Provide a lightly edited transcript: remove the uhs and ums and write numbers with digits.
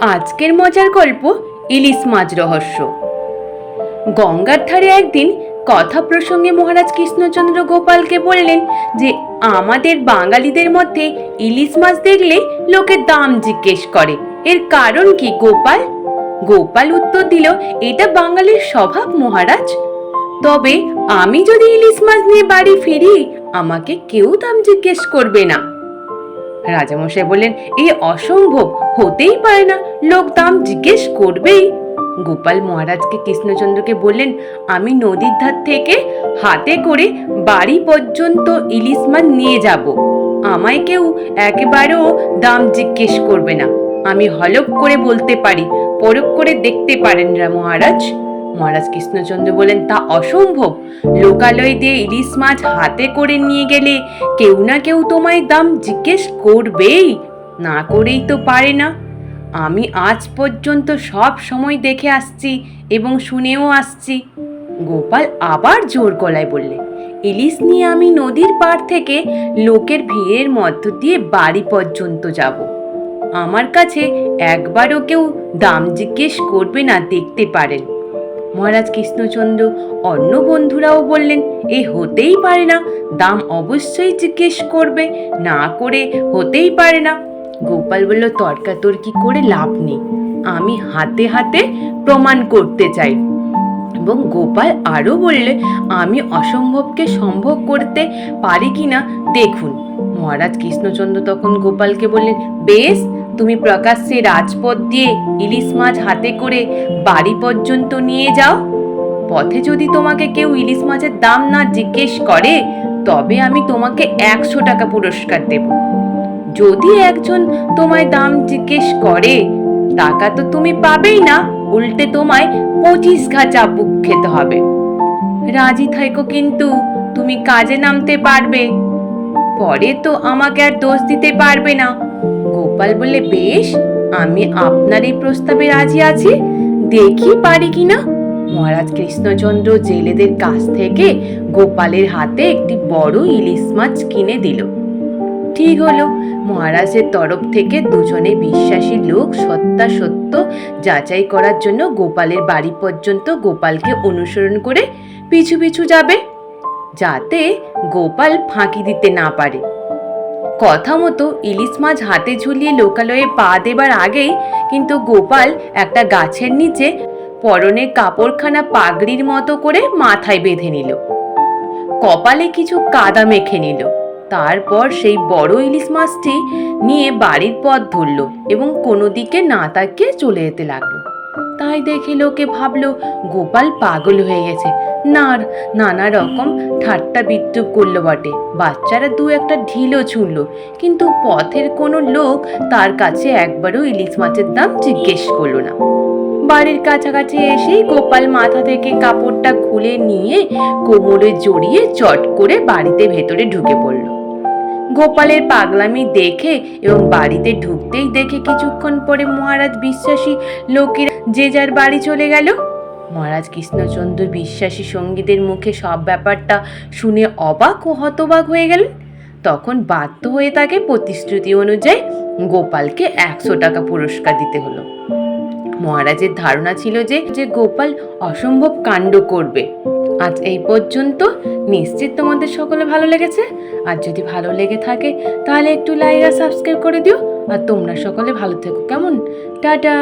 আজকের মজার গল্প ইলিশ মাছ রহস্য। গঙ্গার ধারে একদিন কথা প্রসঙ্গে মহারাজ কৃষ্ণচন্দ্র গোপালকে বললেন যে আমাদের বাঙালিদের মধ্যে ইলিশ মাছ দেখলে লোকে দাম জিজ্ঞেস করে, এর কারণ কি গোপাল? গোপাল উত্তর দিল, এটা বাঙালির স্বভাব মহারাজ। তবে আমি যদি ইলিশ মাছ নিয়ে বাড়ি ফিরি আমাকে কেউ দাম জিজ্ঞেস করবে না। রাজামশাই বললেন, এই অসম্ভব, হতেই পারে না, লোক দাম জিজ্ঞেস করবেই। গোপাল মহারাজকে কৃষ্ণচন্দ্রকে বললেন, আমি নদীর ধার থেকে হাতে করে বাড়ি পর্যন্ত ইলিশ মাছ নিয়ে যাব, আমায় কেউ একেবারেও দাম জিজ্ঞেস করবে না। আমি হলপ করে বলতে পারি, পরখ করে দেখতে পারেন না মহারাজ। মহারাজ কৃষ্ণচন্দ্র বলেন, তা অসম্ভব, লোকালয় দিয়ে ইলিশ মাছ হাতে করে নিয়ে গেলে কেউ না কেউ তোমায় দাম জিজ্ঞেস করবেই, না করেই তো পারে না। আমি আজ পর্যন্ত সব সময় দেখে আসছি এবং শুনেও আসছি। গোপাল আবার জোর গলায় বললে, ইলিশ নিয়ে আমি নদীর পাড় থেকে লোকের ভিড়ের মধ্য দিয়ে বাড়ি পর্যন্ত যাব, আমার কাছে একবারও কেউ দাম জিজ্ঞেস করবে না, দেখতে পারেন। মহারাজ কৃষ্ণচন্দ্র অন্য বন্ধুরাও বললেন, এ হতেই পারে না, দাম অবশ্যই জিজ্ঞেস করবে, না করে হতেই পারে না। গোপাল বলল, তর্কাতর্কি করে লাভ নেই, আমি হাতে হাতে প্রমাণ করতে চাই। এবং গোপাল আরো বললে, আমি অসম্ভবকে সম্ভব করতে পারি কিনা দেখুন। মহারাজ কৃষ্ণচন্দ্র তখন গোপালকে বললেন, বেশ, তুমি প্রকাশ্যে রাজপথ দিয়ে ইলিশ মাছ হাতে করে বাড়ি পর্যন্ত নিয়ে যাও, পথে যদি তোমাকে কেউ ইলিশ মাছের দাম না জিজ্ঞেস করে তবে আমি তোমাকে 100 টাকা পুরস্কার দেব। যদি একজন তোমায় দাম জিজ্ঞেস করে টাকা তো তুমি পাবেই না, উল্টে তোমায় 25 ঘা চাবুক খেতে হবে। রাজি থাকো, কিন্তু তুমি কাজে নামতে পারবে, পরে তো আমাকে আর দোষ দিতে পারবে না। গোপাল বললে, বেশ, আমি আপনার এই প্রস্তাবে রাজি আছি, দেখি পারি কিনা। মহারাজ কৃষ্ণচন্দ্র জেলেদের কাছ থেকে গোপালের হাতে একটি বড় ইলিশ মাছ কিনে দিল। ঠিক হলো, মহারাজের তরফ থেকে দুজনে বিশ্বাসী লোক সত্যাসত্য যাচাই করার জন্য গোপালের বাড়ি পর্যন্ত গোপালকে অনুসরণ করে পিছু পিছু যাবে, যাতে গোপাল ফাঁকি দিতে না পারে। কথা মতো ইলিশ মাছ হাতে ঝুলিয়ে লোকালয়ে পা দেবার আগেই কিন্তু গোপাল একটা গাছের নিচে পরনের কাপড়খানা পাগড়ির মতো করে মাথায় বেঁধে নিল, কপালে কিছু কাদা মেখে নিল, তারপর সেই বড় ইলিশ মাছটি নিয়ে বাড়ির পথ ধরল এবং কোনো দিকে না তাকিয়ে চলে যেতে লাগলো। তাই দেখে লোকে ভাবলো গোপাল পাগল হয়ে গেছে, নানা রকম ঠাট্টা বিদ্রুপ করলো বটে, বাচ্চারা দু একটা ঢিলও ছুঁড়ল, কিন্তু পথের কোনো লোক তার কাছে একবারও ইলিশ মাছের দাম জিজ্ঞেস করলো না। বাড়ির কাছাকাছি এসেই গোপাল মাথা থেকে কাপড়টা খুলে নিয়ে কোমরে জড়িয়ে চট করে বাড়িতে ভেতরে ঢুকে পড়ল। গোপালের পাগলামি দেখে এবং বাড়িতে ঢুকতেই দেখে কিছুক্ষণ পরে মহারাজ বিশ্বাসী লোকেরা যে যার বাড়ি চলে গেল। মহারাজ কৃষ্ণচন্দ্র বিশ্বাসী সঙ্গীদের মুখে সব ব্যাপারটা শুনে অবাক ও হতবাক হয়ে গেলেন। তখন বাধ্য হয়ে তাকে প্রতিশ্রুতি অনুযায়ী গোপালকে 100 টাকা পুরস্কার দিতে হলো। মহারাজের ধারণা ছিল যে গোপাল অসম্ভব কাণ্ড করবে। আজ এই পর্যন্ত, নিশ্চিত তোমাদের সকলে ভালো লেগেছে। আর যদি ভালো লেগে থাকে তাহলে একটু লাইক আর সাবস্ক্রাইব করে দিও। আর তোমরা সকলে ভালো থেকো, কেমন? টাটা।